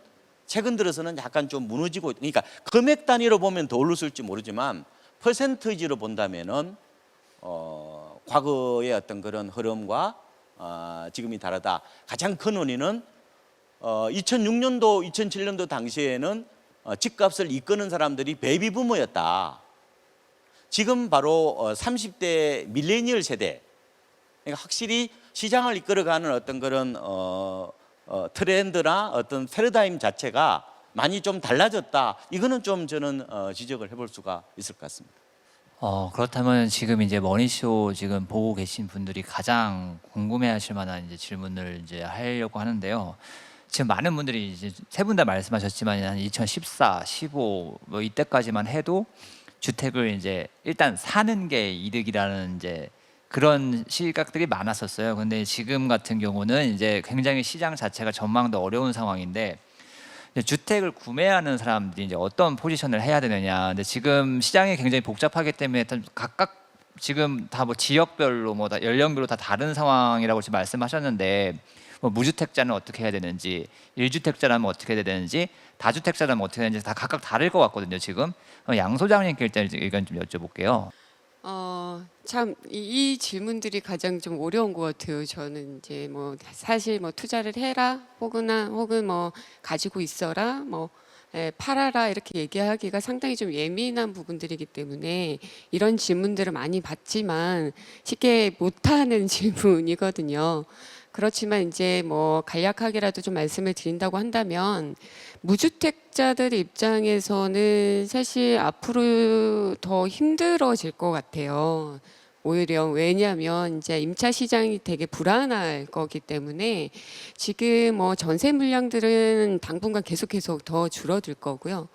최근 들어서는 약간 좀 무너지고 그러니까 금액 단위로 보면 더 오르실지 모르지만 퍼센트지로 본다면은 과거의 어떤 그런 흐름과 지금이 다르다. 가장 큰 원인은 2006년도, 2007년도 당시에는 집값을 이끄는 사람들이 베이비부머였다. 지금 바로 30대 밀레니얼 세대, 그러니까 확실히 시장을 이끌어가는 어떤 그런 트렌드나 어떤 패러다임 자체가 많이 좀 달라졌다. 이거는 좀 저는 지적을 해볼 수가 있을 것 같습니다. 그렇다면 지금 이제 머니쇼 지금 보고 계신 분들이 가장 궁금해하실 만한 이제 질문을 이제 하려고 하는데요. 지금 많은 분들이 이제 세 분 다 말씀하셨지만 한 2014, 15 뭐 이때까지만 해도 주택을 이제 일단 사는 게 이득이라는 이제 그런 시각들이 많았었어요. 근데 지금 같은 경우는 이제 굉장히 시장 자체가 전망도 어려운 상황인데 주택을 구매하는 사람들이 이제 어떤 포지션을 해야 되느냐. 근데 지금 시장이 굉장히 복잡하기 때문에 각각 지금 다 뭐 지역별로 뭐 다 연령별로 다 다른 상황이라고 지금 말씀하셨는데 뭐 무주택자는 어떻게 해야 되는지, 1주택자라면 어떻게 해야 되는지, 다주택자라면 어떻게 해야 되는지 다 각각 다를 것 같거든요. 지금 양 소장님께 일단 의견 좀 여쭤볼게요. 참 이 질문들이 가장 좀 어려운 것 같아요. 저는 이제 뭐 사실 뭐 투자를 해라 혹은 뭐 가지고 있어라 뭐 팔아라 이렇게 얘기하기가 상당히 좀 예민한 부분들이기 때문에 이런 질문들을 많이 받지만 쉽게 못하는 질문이거든요. 그렇지만 이제 뭐 간략하게라도 좀 말씀을 드린다고 한다면 무주택자들 입장에서는 사실 앞으로 더 힘들어질 것 같아요. 오히려 왜냐하면 이제 임차 시장이 되게 불안할 거기 때문에 지금 뭐 전세 물량들은 당분간 계속해서 더 줄어들 거고요.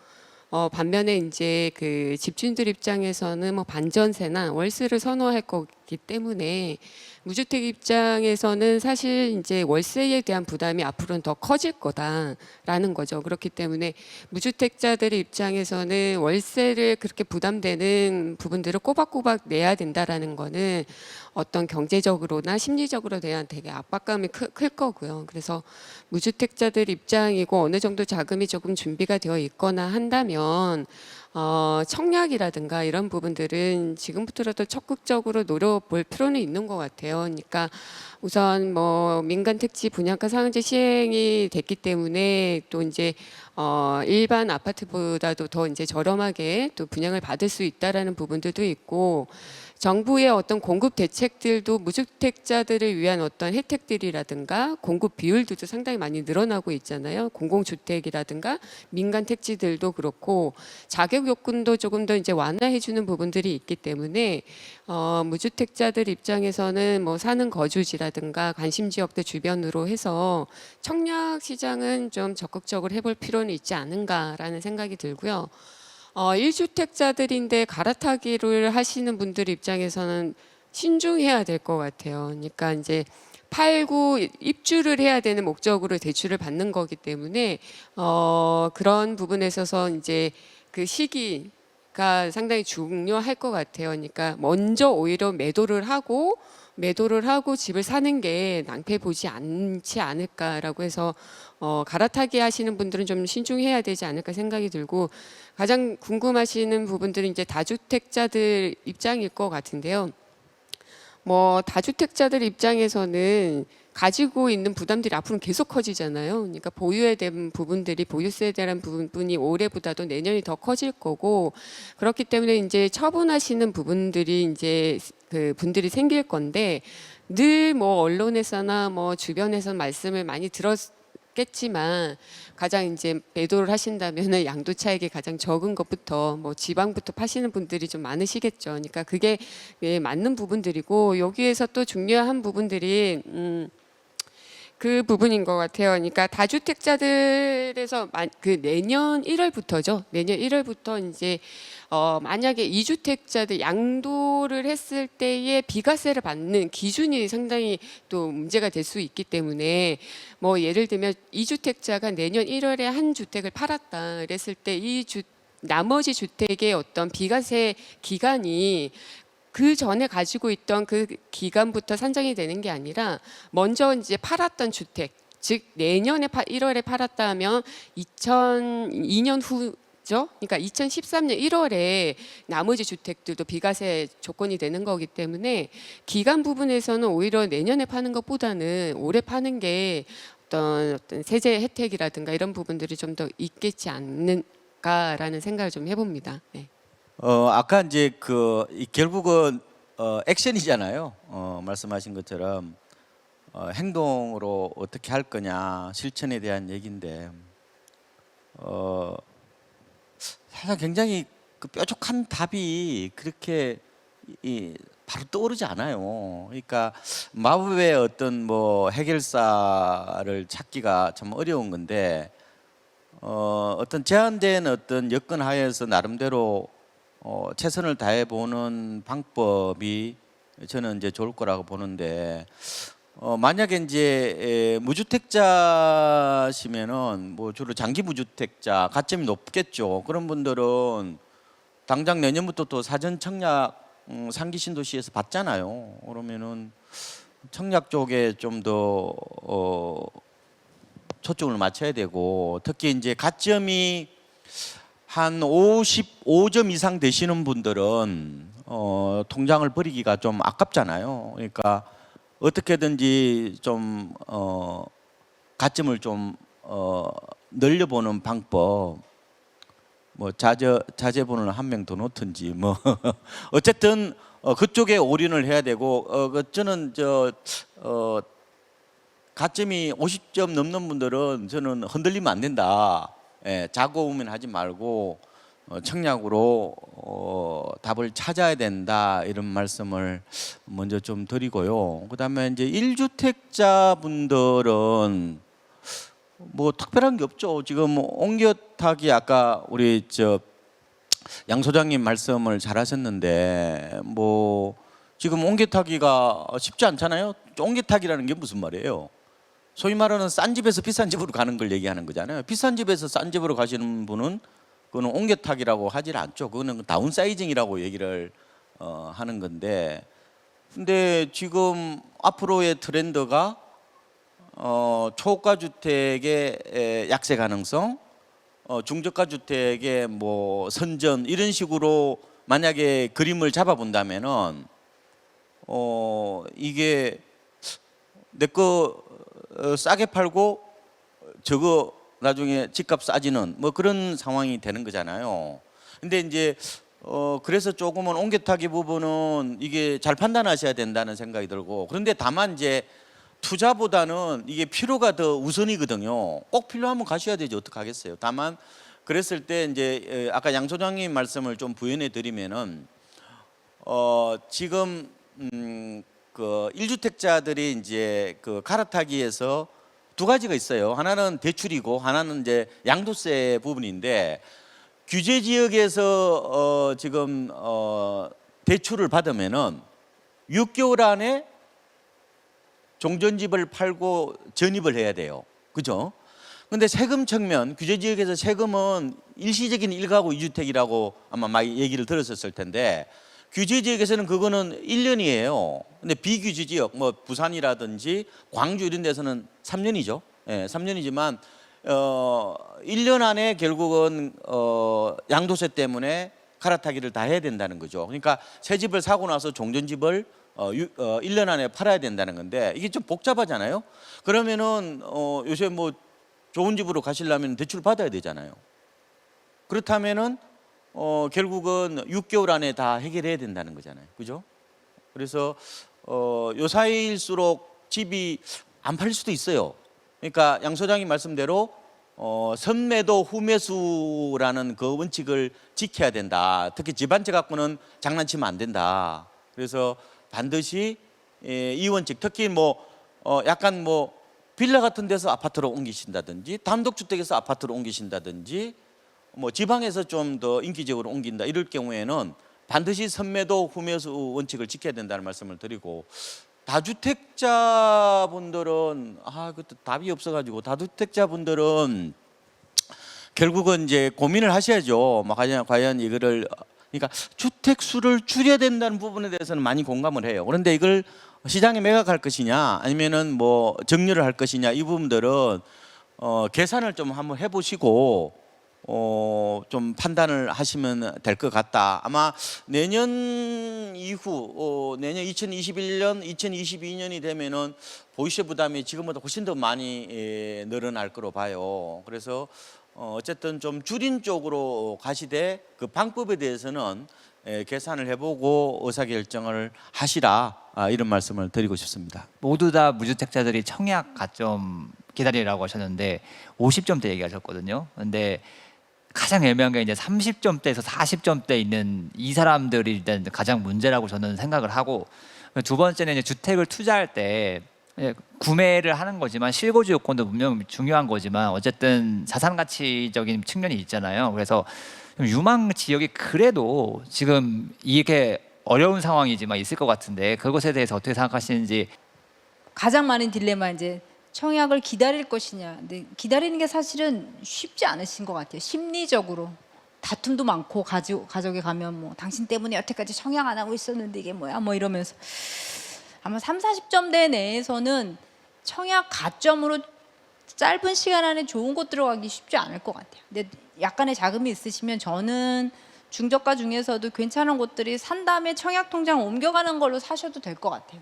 반면에 이제 그 집주인들 입장에서는 뭐 반전세나 월세를 선호할 거기 때문에 무주택 입장에서는 사실 이제 월세에 대한 부담이 앞으로는 더 커질 거다라는 거죠. 그렇기 때문에 무주택자들의 입장에서는 월세를 그렇게 부담되는 부분들을 꼬박꼬박 내야 된다라는 거는 어떤 경제적으로나 심리적으로 대한 되게 압박감이 클 거고요. 그래서 무주택자들 입장이고 어느 정도 자금이 조금 준비가 되어 있거나 한다면 청약이라든가 이런 부분들은 지금부터라도 적극적으로 노려볼 필요는 있는 것 같아요. 그러니까 우선 뭐 민간 택지 분양가 상한제 시행이 됐기 때문에 또 이제 일반 아파트보다도 더 이제 저렴하게 또 분양을 받을 수 있다라는 부분들도 있고 정부의 어떤 공급 대책들도 무주택자들을 위한 어떤 혜택들이라든가 공급 비율들도 상당히 많이 늘어나고 있잖아요. 공공주택이라든가 민간 택지들도 그렇고 자격 요건도 조금 더 이제 완화해 주는 부분들이 있기 때문에 무주택자들 입장에서는 뭐 사는 거주지라든가 관심 지역들 주변으로 해서 청약 시장은 좀 적극적으로 해볼 필요는 있지 않은가라는 생각이 들고요. 1주택자들인데 갈아타기를 하시는 분들 입장에서는 신중해야 될 것 같아요. 그러니까 이제 팔고 입주를 해야 되는 목적으로 대출을 받는 거기 때문에 그런 부분에 있어서 이제 그 시기가 상당히 중요할 것 같아요. 그러니까 먼저 오히려 매도를 하고 집을 사는 게 낭패 보지 않지 않을까라고 해서 갈아타기 하시는 분들은 좀 신중해야 되지 않을까 생각이 들고 가장 궁금하시는 부분들은 이제 다주택자들 입장일 것 같은데요. 뭐 다주택자들 입장에서는 가지고 있는 부담들이 앞으로 계속 커지잖아요. 그러니까 보유에 대한 부분들이 보유세에 대한 부분이 올해보다도 내년이 더 커질 거고 그렇기 때문에 이제 처분하시는 부분들이 이제 그 분들이 생길 건데 늘 뭐 언론에서나 뭐 주변에서 말씀을 많이 들었겠지만 가장 이제 매도를 하신다면은 양도 차익이 가장 적은 것부터 뭐 지방부터 파시는 분들이 좀 많으시겠죠. 그러니까 그게 맞는 부분들이고 여기에서 또 중요한 부분들이 그 부분인 것 같아요. 그러니까 다주택자들에서 그 내년 1월부터죠. 내년 1월부터 이제 만약에 2주택자들 양도를 했을 때의 비과세를 받는 기준이 상당히 또 문제가 될 수 있기 때문에 뭐 예를 들면 2주택자가 내년 1월에 한 주택을 팔았다 그랬을 때 나머지 주택의 어떤 비과세 기간이 그 전에 가지고 있던 그 기간부터 산정이 되는 게 아니라 먼저 이제 팔았던 주택, 즉 내년에 1월에 팔았다 하면 2002년 후죠. 그러니까 2013년 1월에 나머지 주택들도 비과세 조건이 되는 거기 때문에 기간 부분에서는 오히려 내년에 파는 것보다는 올해 파는 게 어떤 세제 혜택이라든가 이런 부분들이 좀 더 있겠지 않을까라는 생각을 좀 해봅니다. 네. 아까 이제 결국은 액션이잖아요. 말씀하신 것처럼 행동으로 어떻게 할 거냐 실천에 대한 얘기인데 사실 굉장히 그 뾰족한 답이 그렇게 바로 떠오르지 않아요. 그러니까 마법의 어떤 뭐 해결사를 찾기가 참 어려운 건데 어떤 제한된 어떤 여건 하에서 나름대로 최선을 다해 보는 방법이 저는 이제 좋을 거라고 보는데 만약에 이제 무주택자시면은 뭐 주로 장기 무주택자 가점이 높겠죠. 그런 분들은 당장 내년부터 또 사전 청약 상기 신도시에서 받잖아요. 그러면은 청약 쪽에 좀 더 초점을 맞춰야 되고, 특히 이제 가점이 한 55점 이상 되시는 분들은 통장을 버리기가 좀 아깝잖아요. 그러니까 어떻게든지 좀 가점을 좀 늘려보는 방법, 뭐 자제분을 한 명 더 놓든지 뭐 어쨌든 그쪽에 올인을 해야 되고, 저는 가점이 50점 넘는 분들은 저는 흔들리면 안 된다. 예, 자고우면 하지 말고 청약으로 답을 찾아야 된다, 이런 말씀을 먼저 좀 드리고요. 그다음에 이제 1주택자 분들은 뭐 특별한 게 없죠. 지금 옮겨타기, 아까 우리 양 소장님 말씀을 잘하셨는데, 뭐 지금 옮겨타기가 쉽지 않잖아요. 옮겨타기라는 게 무슨 말이에요? 소위 말하는 싼 집에서 비싼 집으로 가는 걸 얘기하는 거잖아요. 비싼 집에서 싼 집으로 가시는 분은 그거는 옮겨타기라고 하질 않죠. 그거는 다운사이징이라고 얘기를 하는 건데, 근데 지금 앞으로의 트렌드가 초가 주택의 약세 가능성, 중저가 주택의 뭐 선전, 이런 식으로 만약에 그림을 잡아본다면은 이게 내 거 싸게 팔고 저거 나중에 집값 싸지는 뭐 그런 상황이 되는 거잖아요. 근데 이제 그래서 조금은 옮겨타기 부분은 이게 잘 판단하셔야 된다는 생각이 들고, 그런데 다만 이제 투자보다는 이게 필요가 더 우선이거든요. 꼭 필요하면 가셔야 되지 어떡하겠어요. 다만 그랬을 때 이제 아까 양 소장님 말씀을 좀 부연해 드리면은 지금 그 1주택자들이 이제 그 갈아타기에서 두 가지가 있어요. 하나는 대출이고 하나는 이제 양도세 부분인데, 규제 지역에서 지금 대출을 받으면은 6개월 안에 종전집을 팔고 전입을 해야 돼요. 그죠? 근데 세금 측면, 규제 지역에서 세금은 일시적인 1가구 2주택이라고 아마 많이 얘기를 들었었을 텐데, 규제 지역에서는 그거는 1년이에요. 근데 비규제 지역, 뭐 부산이라든지 광주 이런 데서는 3년이죠. 예, 3년이지만 1년 안에 결국은 양도세 때문에 갈아타기를 다 해야 된다는 거죠. 그러니까 새 집을 사고 나서 종전집을 1년 안에 팔아야 된다는 건데, 이게 좀 복잡하잖아요. 그러면은 요새 뭐 좋은 집으로 가시려면 대출 받아야 되잖아요. 그렇다면은 결국은 6개월 안에 다 해결해야 된다는 거잖아요. 그죠? 그래서 요 사이일수록 집이 안 팔릴 수도 있어요. 그러니까 양 소장님 말씀대로 선매도 후매수라는 그 원칙을 지켜야 된다. 특히 집 한 채 갖고는 장난치면 안 된다. 그래서 반드시 이 원칙, 특히 뭐 약간 뭐 빌라 같은 데서 아파트로 옮기신다든지 단독주택에서 아파트로 옮기신다든지 뭐 지방에서 좀 더 인기적으로 옮긴다, 이럴 경우에는 반드시 선매도 후매수 원칙을 지켜야 된다는 말씀을 드리고, 다주택자분들은 그것도 답이 없어가지고, 다주택자분들은 결국은 이제 고민을 하셔야죠. 막 과연 이거를, 그러니까 주택 수를 줄여야 된다는 부분에 대해서는 많이 공감을 해요. 그런데 이걸 시장에 매각할 것이냐 아니면은 뭐 정리를 할 것이냐, 이 부분들은 계산을 좀 한번 해보시고 좀 판단을 하시면 될 것 같다. 아마 내년 이후 내년 2021년, 2022년이 되면은 보유세 부담이 지금보다 훨씬 더 많이 늘어날 거로 봐요. 그래서 어쨌든 좀 줄인 쪽으로 가시되 그 방법에 대해서는 계산을 해보고 의사결정을 하시라, 이런 말씀을 드리고 싶습니다. 모두 다 무주택자들이 청약 가점 기다리라고 하셨는데 50점대 얘기하셨거든요. 근데 가장 애매한 게 이제 30점대에서 40점대 있는 이 사람들이 일단 가장 문제라고 저는 생각을 하고, 두 번째는 이제 주택을 투자할 때 구매를 하는 거지만 실거주 요건도 분명 중요한 거지만 어쨌든 자산 가치적인 측면이 있잖아요. 그래서 유망 지역이 그래도 지금 이게 어려운 상황이지만 있을 것 같은데, 그것에 대해서 어떻게 생각하시는지. 가장 많은 딜레마, 이제 청약을 기다릴 것이냐. 근데 기다리는 게 사실은 쉽지 않으신 것 같아요. 심리적으로 다툼도 많고, 가족에 가면 뭐 당신 때문에 여태까지 청약 안 하고 있었는데 이게 뭐야 뭐 이러면서. 아마 3, 40점대 내에서는 청약 가점으로 짧은 시간 안에 좋은 곳 들어가기 쉽지 않을 것 같아요. 근데 약간의 자금이 있으시면 저는 중저가 중에서도 괜찮은 곳들이 산 다음에 청약 통장 옮겨가는 걸로 사셔도 될 것 같아요.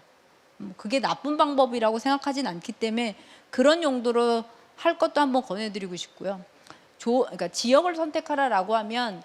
그게 나쁜 방법이라고 생각하진 않기 때문에 그런 용도로 할 것도 한번 권해드리고 싶고요. 그러니까 지역을 선택하라라고 하면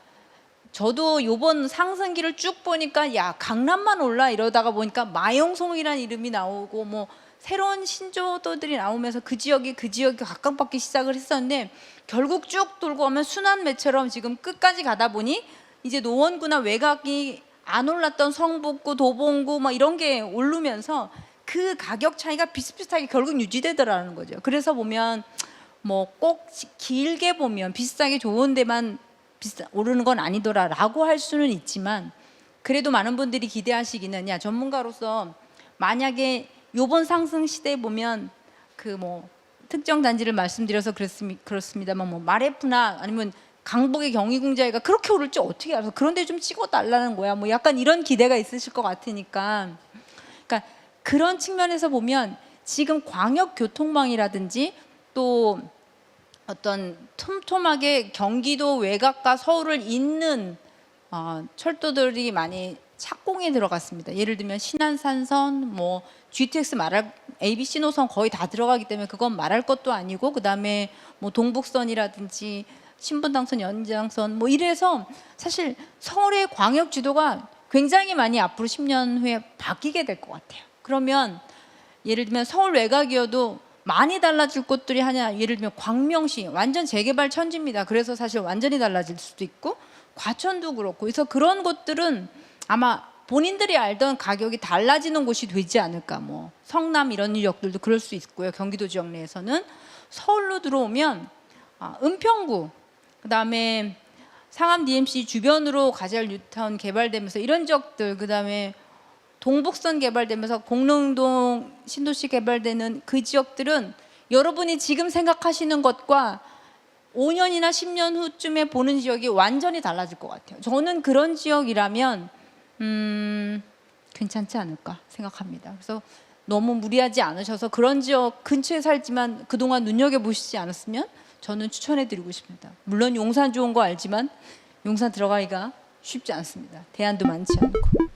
저도 요번 상승기를 쭉 보니까 야 강남만 올라 이러다가 보니까 마용송이라는 이름이 나오고 뭐 새로운 신조어들이 나오면서 그 지역이 각광받기 시작을 했었는데 결국 쭉 돌고 오면 순환매처럼 지금 끝까지 가다 보니 이제 노원구나 외곽이 안 올랐던 성북구, 도봉구 막 이런 게 오르면서 그 가격 차이가 비슷비슷하게 결국 유지되더라는 거죠. 그래서 보면 뭐 꼭 길게 보면 비싸게 좋은 데만 오르는 건 아니더라라고 할 수는 있지만 그래도 많은 분들이 기대하시기는 야 전문가로서 만약에 요번 상승 시대에 보면 그 뭐 특정 단지를 말씀드려서 그렇습니다만 뭐 마레프나 아니면 강북의 경희궁자리가 그렇게 오를지 어떻게 알아서 그런데 좀 찍어달라는 거야. 뭐 약간 이런 기대가 있으실 것 같으니까. 그러니까 그런 측면에서 보면 지금 광역교통망이라든지 또 어떤 촘촘하게 경기도 외곽과 서울을 잇는 철도들이 많이 착공에 들어갔습니다. 예를 들면 신안산선, 뭐 GTX ABC 노선 거의 다 들어가기 때문에 그건 말할 것도 아니고 그 다음에 뭐 동북선이라든지 신분당선, 연장선 뭐 이래서 사실 서울의 광역 지도가 굉장히 많이 앞으로 10년 후에 바뀌게 될 것 같아요. 그러면 예를 들면 서울 외곽이어도 많이 달라질 곳들이 하냐, 예를 들면 광명시 완전 재개발 천지입니다. 그래서 사실 완전히 달라질 수도 있고 과천도 그렇고 그래서 그런 곳들은 아마 본인들이 알던 가격이 달라지는 곳이 되지 않을까. 뭐 성남 이런 지역들도 그럴 수 있고요. 경기도 지역 내에서는 서울로 들어오면 은평구 그다음에 상암 DMC 주변으로 가젤 뉴타운 개발되면서 이런 지역들 그다음에 동북선 개발되면서 공릉동 신도시 개발되는 그 지역들은 여러분이 지금 생각하시는 것과 5년이나 10년 후쯤에 보는 지역이 완전히 달라질 것 같아요. 저는 그런 지역이라면 괜찮지 않을까 생각합니다. 그래서 너무 무리하지 않으셔서 그런 지역 근처에 살지만 그동안 눈여겨보시지 않았으면 저는 추천해드리고 싶습니다. 물론 용산 좋은 거 알지만 용산 들어가기가 쉽지 않습니다. 대안도 많지 않고.